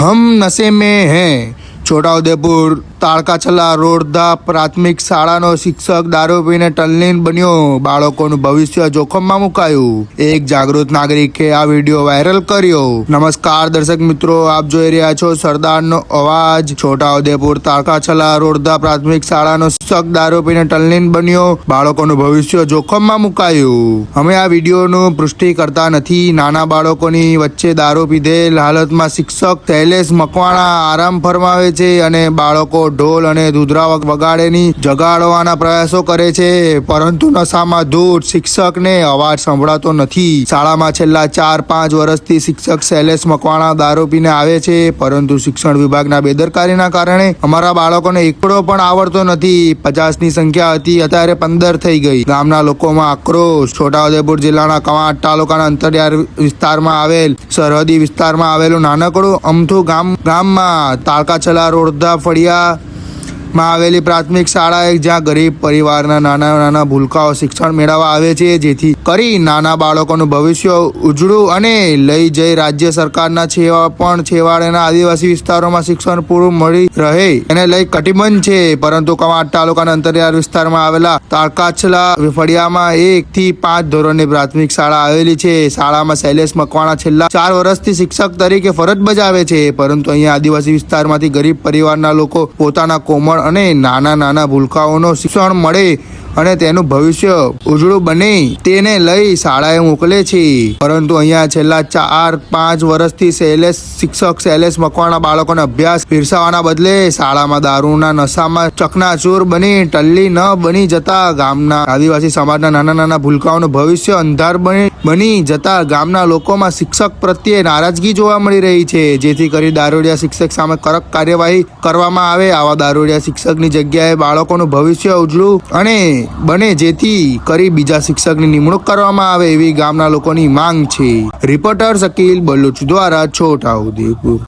हम नशे में हैं। છોટાઉદેપુર તાળકાછલા રોડધા પ્રાથમિક શાળાનો શિક્ષક દારૂ પીને તલ્લીન બન્યો, બાળકોનું ભવિષ્ય જોખમમાં મુકાયું। એક જાગૃત નાગરિકે આ વિડીયો વાયરલ કર્યો। નમસ્કાર દર્શક મિત્રો, આપ જોઈ રહ્યા છો સરદારનો અવાજ। છોટાઉદેપુર તાળકાછલા રોડધા પ્રાથમિક શાળાનો શિક્ષક દારૂ પીને તલ્લીન બન્યો, બાળકોનું ભવિષ્ય જોખમમાં મુકાયું। અમે આ વિડીયોનું પુષ્ટિ કરતા નથી। નાના બાળકોની વચ્ચે દારૂ પીધેલ હાલતમાં શિક્ષક શૈલેષ મકવાણા આરામ ફરમાવે છે અને બાળકો ઢોલ અને દુધરા વગાડેની જગાડવાના પ્રયાસો કરે છે, પરંતુ નશામાં ધૂત શિક્ષકને અવાજ સંભળાતો નથી। શાળામાં છેલ્લા 4-5 વર્ષથી શિક્ષક શૈલેષ મકવાણા દારૂ પીને આવે છે, પરંતુ શિક્ષણ વિભાગના બેદરકારીના કારણે અમારા બાળકોને એકડો પણ આવડતો નથી। 50ની સંખ્યા હતી, અત્યારે 15 થઈ ગઈ। ગામના લોકોમાં આક્રોશ। છોટાઉદેપુર જિલ્લાના કવાંટ તાલુકાના અંતરિયાળ વિસ્તારમાં આવેલ સરહદી વિસ્તારમાં આવેલું નાનકડું અમથું ગામમાં તાળકાછલા રોડધા ફળિયામાં આવેલી પ્રાથમિક શાળા એક જ્યાં ગરીબ પરિવારના નાના ભૂલકાઓ શિક્ષણ મેળવવા આવે છે, જેથી કરી નાના બાળકોનું ભવિષ્ય ઉજળું અને લઈ જઈ રાજ્ય સરકારના છેવાડાના આદિવાસી વિસ્તારોમાં શિક્ષણ પૂરું મળી રહે એને લઈ કટિબદ્ધ છે। પરંતુ કવાંટ તાલુકાના અંતરિયાળ વિસ્તારમાં આવેલા તાળકાછલા ફળિયામાં 1 થી 5 ધોરણની પ્રાથમિક શાળા આવેલી છે। શાળામાં શૈલેષ મકવાણા છેલ્લા 4 વર્ષથી શિક્ષક તરીકે ફરજ બજાવે છે, પરંતુ અહીંયા આદિવાસી વિસ્તારમાંથી ગરીબ પરિવારના લોકો પોતાના કોમળ અને નાના ભૂલકાઓનો શિક્ષણ મળે અને તેનું ભવિષ્ય ઉજળું બને તેને લઈ શાળાએ મોકલે છે। પરંતુ અહીંયા છેલ્લા 4-5 વર્ષથી શિક્ષક શૈલેષ મકવાણા બાળકોને અભ્યાસ પીરસાવાના બદલે શાળામાં દારૂના નશામાં ચકનાચૂર બની ટલ્લી ન બની જતા ગામના આદિવાસી સમાજના નાના ભૂલકાઓનું ભવિષ્ય અંધાર બની જતા ગામના લોકોમાં શિક્ષક પ્રત્યે નારાજગી જોવા મળી રહી છે, જેથી કરી દારૂડિયા શિક્ષક સામે કડક કાર્યવાહી કરવામાં આવે। આવા દારૂડિયા શિક્ષકની જગ્યાએ બાળકોનું ભવિષ્ય ઉજળું અને બને જેથી કરી બીજા શિક્ષકની નિમણૂક કરવામાં આવે એવી ગામના લોકોની માંગ છે। રિપોર્ટર શકીલ બલુચ દ્વારા છોટાઉદેપુર।